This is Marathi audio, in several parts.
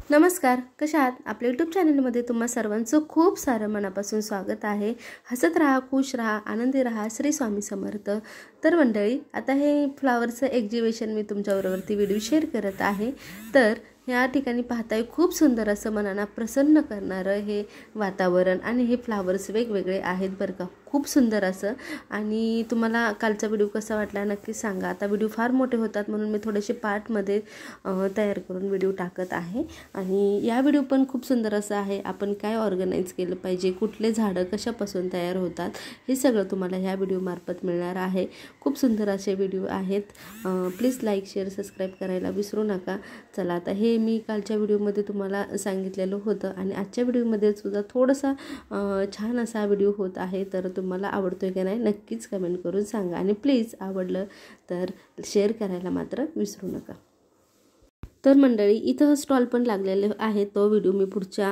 नमस्कार, कशा आहात? आपल्या यूट्यूब चॅनलमध्ये तुम्हा सर्वांचं खूप सारं मनापासून स्वागत आहे। हसत राहा, खुश राहा, आनंदी राहा, श्री स्वामी समर्थ। तर मंडळी, आता हे फ्लावरचं एक्झिबिशन मी तुमच्याबरोबरती व्हिडिओ शेअर करत आहे। तर या ठिकाणी पाहताय खूप सुंदर असं मनाला प्रसन्न करणारं हे वातावरण आणि हे फ्लावर्स वेगवेगळे आहेत बरं का, खूप सुंदर असं। आणि तुम्हाला कालचा व्हिडिओ कसा वाटला नक्की सांगा। आता व्हिडिओ फार मोठे होतात म्हणून मी थोडेसे पार्टमध्ये तयार करून व्हिडिओ टाकत आहे। आणि या व्हिडिओ पण खूप सुंदर असं आहे। आपण काय ऑर्गनाइज केलं पाहिजे, कुठले झाडं कशापासून तयार होतात, हे सगळं तुम्हाला ह्या व्हिडिओ मार्फत मिळणार आहे। खूप सुंदर असे व्हिडिओ आहेत। प्लीज लाईक, शेअर, सबस्क्राईब करायला विसरू नका। चला, आता हे मी कालच्या व्हिडिओमध्ये तुम्हाला सांगितलेलं होतं आणि आजच्या व्हिडिओमध्ये सुद्धा थोडासा छान असा व्हिडिओ होत आहे। तर तुम्हाला आवडतोय की नाही नक्कीच कमेंट करून सांगा आणि प्लीज आवडलं तर शेअर करायला मात्र विसरू नका। तर मंडळी, इथं स्टॉल पण लागलेले आहे। तो व्हिडिओ मी पुढच्या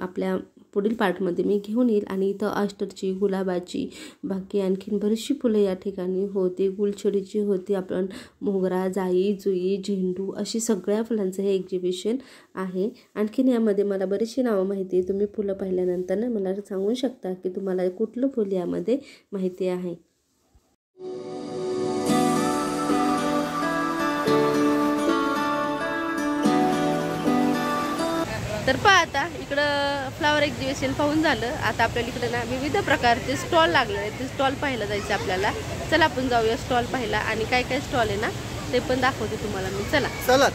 आपल्या पुढील पार्टमध्ये मी घेऊन येईल। आणि इथं अस्टरची, गुलाबाची, बाकी आणखीन बरीचशी फुलं या ठिकाणी होती। गुलछडीची होती, आपण मोगरा, जाई, जुई, झेंडू अशी सगळ्या फुलांचं हे एक्झिबिशन आहे। आणखीन यामध्ये मला बरीचशी नावं माहिती आहे। तुम्ही फुलं पाहिल्यानंतर ना मला सांगू शकता की तुम्हाला कुठलं फुल यामध्ये माहिती आहे। तर पहा, आता इकडं फ्लावर एक्झिबिशन पाहून झालं। आता आपल्याला इकडे ना विविध प्रकारचे स्टॉल लागले आहेत। ते स्टॉल पाहायला जायचं आपल्याला। चला आपण जाऊया स्टॉल पाहायला आणि काय काय स्टॉल आहे ना ते पण दाखवते तुम्हाला मी। चला चला।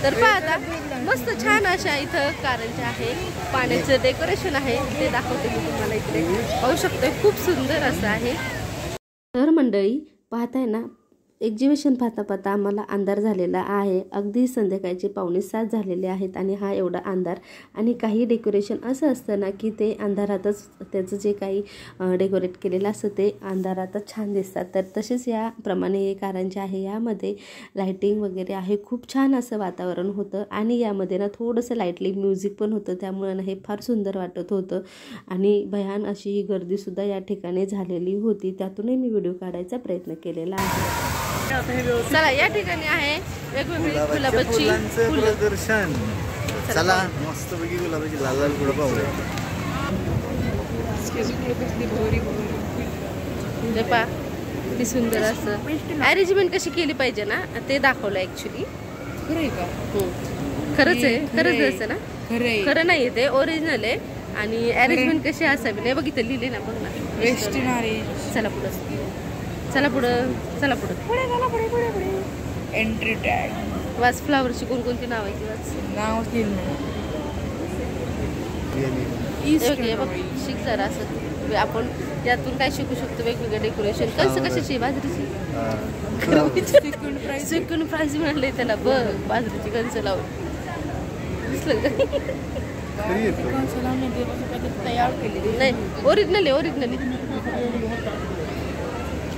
तर पहा, आता मस्त छान अशा इथं कारंज्या आहे, पाण्याचं डेकोरेशन आहे, ते दाखवते मी तुम्हाला। इकडे पाहू शकतो, खूप सुंदर असं आहे। तर मंडळी, पाहताय ना, एक्झिबिशन पाहता पाहता आम्हाला अंधार झालेला आहे। अगदी संध्याकाळचे 6:45 झालेले आहेत आणि हा एवढा अंधार। आणि काही डेकोरेशन असं असतं ना की ते अंधारातच त्याचं जे काही डेकोरेट केलेलं असतं ते अंधारातच छान दिसतात। तर तसेच याप्रमाणे हे कारंजे आहे, यामध्ये लाईटिंग वगैरे आहे, खूप छान असं वातावरण होतं। आणि यामध्ये ना थोडंसं लाईटली म्युझिक पण होतं, त्यामुळे ना हे फार सुंदर वाटत होतं। आणि भयान अशी ही गर्दीसुद्धा या ठिकाणी झालेली होती, त्यातूनही मी व्हिडिओ काढायचा प्रयत्न केलेला आहे। चला, या ठिकाणी आहे वेगवेगळी गुलाबाची प्रदर्शन। चला, मस्त पैकी गुलाबाची लाल लाल फुलं पाहूया। पहा किती सुंदर असं अरेंजमेंट कशी केली पाहिजे ना ते दाखवलं ॲक्च्युली। खरंच आहे, खरंच असं ना, खरं नाही ते ओरिजिनल आहे। आणि अरेंजमेंट कशी असावी नाही बघितलं, लिहिले ना बघ ना। चला पुढं, चला पुढं, चला पुढं, पुढे पुढे। एंट्री टॅग वाच, फ्लावरची कोणकोणती नाव आहे ती वाच। शिक जरा असं, आपण यातून काय शिकू शकतो। वेगवेगळे डेकोरेशन, कसं कशाची, बाजरीची सेकंड प्राइज मिळाले त्याला बघ, बाजरीची कंस लावून दिसलं का? नाही, ओरिजिनल आहे, ओरिजिनल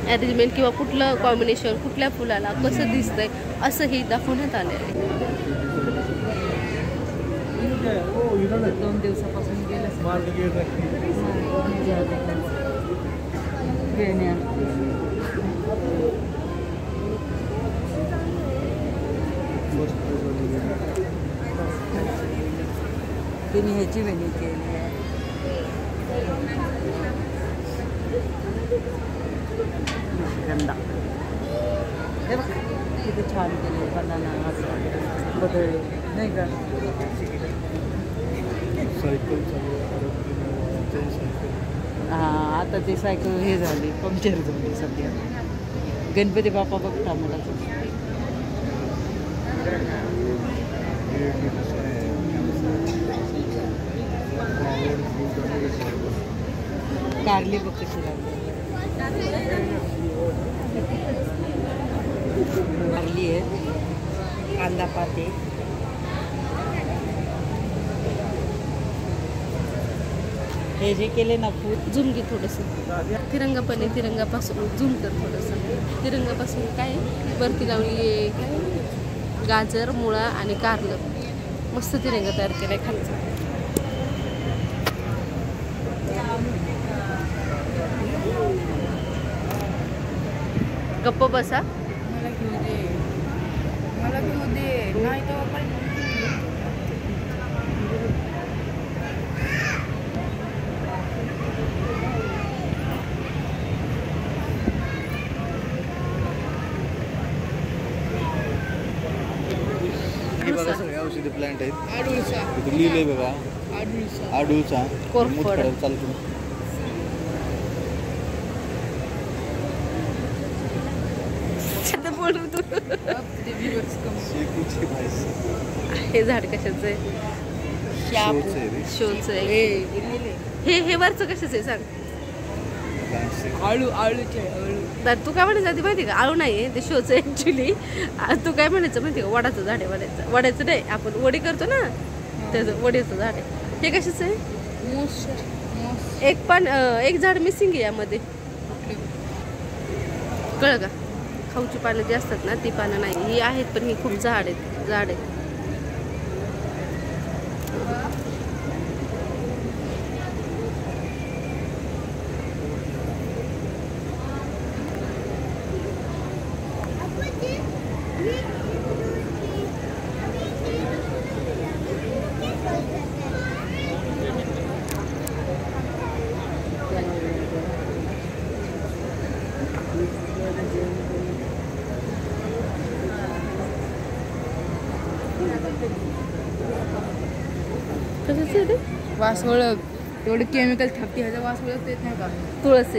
अरेंजमेंट किंवा कुठलं कॉम्बिनेशन कुठल्या फुलाला कसं दिसतंय असं हे दाखवण्यात आले आहे। 2 दिवसापासून गेलं तिने ह्याची वेणी केली आहे। हे बघ किती छान केले, बनाना असं बदलले नाही का? हां, आता ते सायकल हे झाली, पंक्चर झाली सध्या। गणपती बाप्पा बघता मला कारली बघ कशी लागली, कारली आहे, कांदा पाते, हे जे केले ना फूल। झूम घे थोडंसं, तिरंगा पण आहे, तिरंगापासून झूम कर थोडंसं। तिरंगापासून काय वरती लावली आहे, काय गाजर, मुळा आणि कारलं, मस्त तिरंगा तयार केला आहे खालचा। गप्प बसा, मला घेऊ दे, मला घेऊ दे, नाही तर बघा सगळे औषधी प्लांट आहेत. इथे लिहिलंय बघा आडूळचा मुतखडा चालतो. हे झाड कशाचं आहे? शोचं आहे. हे वरचं कशाचं आहे सांग? तर तू काय म्हणायचं आधी माहिती का? आळू नाही ते शोचं ऍक्च्युली. तू काय म्हणायचं माहिती का? वडाचं झाड आहे. वड्याचं नाही, आपण वडी करतो ना त्याचं वडीचं झाड आहे. हे कशाचं आहे? एक झाड मिसिंग आहे यामध्ये. कळलं का? खाऊची पानं जी असतात ना ती पानं नाही, ही आहेत पण ही खूप झाड आहेत. कशाचं आहे ते? वास ओळख तेवढे केमिकल थापती ह्याचा वास ओळखता येत नाही का? तुळस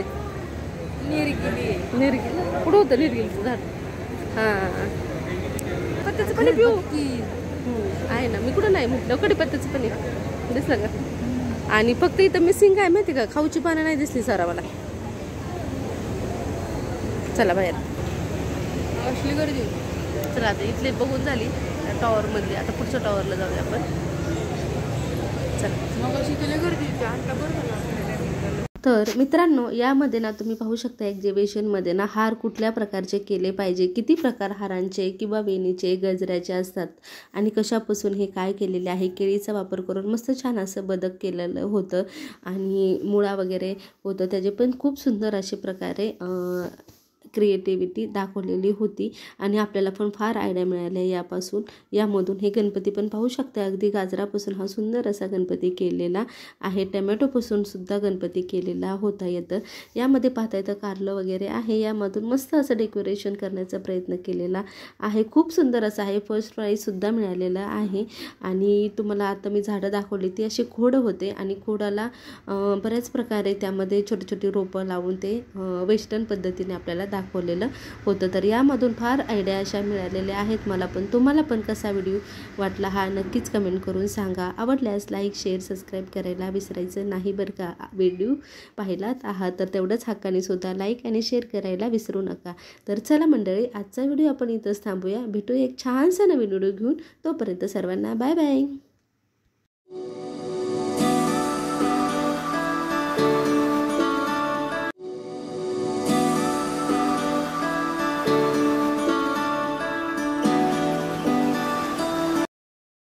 निर्गिली निर्गिल कुठं होतं निर्गिलचं झाड? हां पत्त्याचं पाणी पिऊ आहे ना. मी कुठं नाही म्हटलं कडीपत्त्याचं पाणी दिसलं का? आणि फक्त इथं मिसिंग काय माहिती का? खाऊची पानं नाही दिसली सरावाला. चला बाहेर. असली गर्दी. चला आता इथले बघून झाली टॉवर मधली. आता पुढच्या टॉवरला जाऊया आपण. चला मग अशी केली गर्दी आता बरोबर. तर मित्रांनो, यामध्ये ना तुम्ही पाहू शकता एक्झिबिशनमध्ये ना हार कुठल्या प्रकारचे केले पाहिजे, किती प्रकार हारांचे किंवा वेणीचे गजऱ्याचे असतात आणि कशापासून हे काय केलेले आहे. केळीचा वापर करून मस्त छान असं बदक केलेलं होतं आणि मुळा वगैरे होतं. त्याचे पण खूप सुंदर असे प्रकारे क्रिएटिव्हिटी दाखवलेली होती आणि आपल्याला पण फार आयडिया मिळाल्या यापासून. यामधून हे गणपती पण पाहू शकता, अगदी गाजरापासून हा सुंदर असा गणपती केलेला आहे. टमॅटोपासून सुद्धा गणपती केलेला होता येतं. यामध्ये पाहता येतं कारलं वगैरे आहे. यामधून मस्त असं डेकोरेशन करण्याचा प्रयत्न केलेला आहे. खूप सुंदर असं आहे. फर्स्ट प्राईजसुद्धा मिळालेलं आहे. आणि तुम्हाला आता मी झाडं दाखवली ती अशी खोड होते आणि खोडाला बऱ्याच प्रकारे त्यामध्ये छोटी छोटी रोपं लावून ते वेस्टर्न पद्धतीने आपल्याला दाखवलेलं होतं. तर यामधून फार आयडिया अशा मिळालेल्या आहेत मला पण. तुम्हाला पण कसा व्हिडिओ वाटला हा नक्कीच कमेंट करून सांगा. आवडल्यास लाईक शेअर सबस्क्राईब करायला विसरायचं नाही बरं का. व्हिडिओ पाहिलात आहात तर तेवढंच हक्काने सुद्धा लाईक आणि शेअर करायला विसरू नका. तर चला मंडळी, आजचा व्हिडिओ आपण इथंच थांबूया. भेटू एक छानसा नवीन व्हिडिओ घेऊन. तोपर्यंत सर्वांना बाय बाय.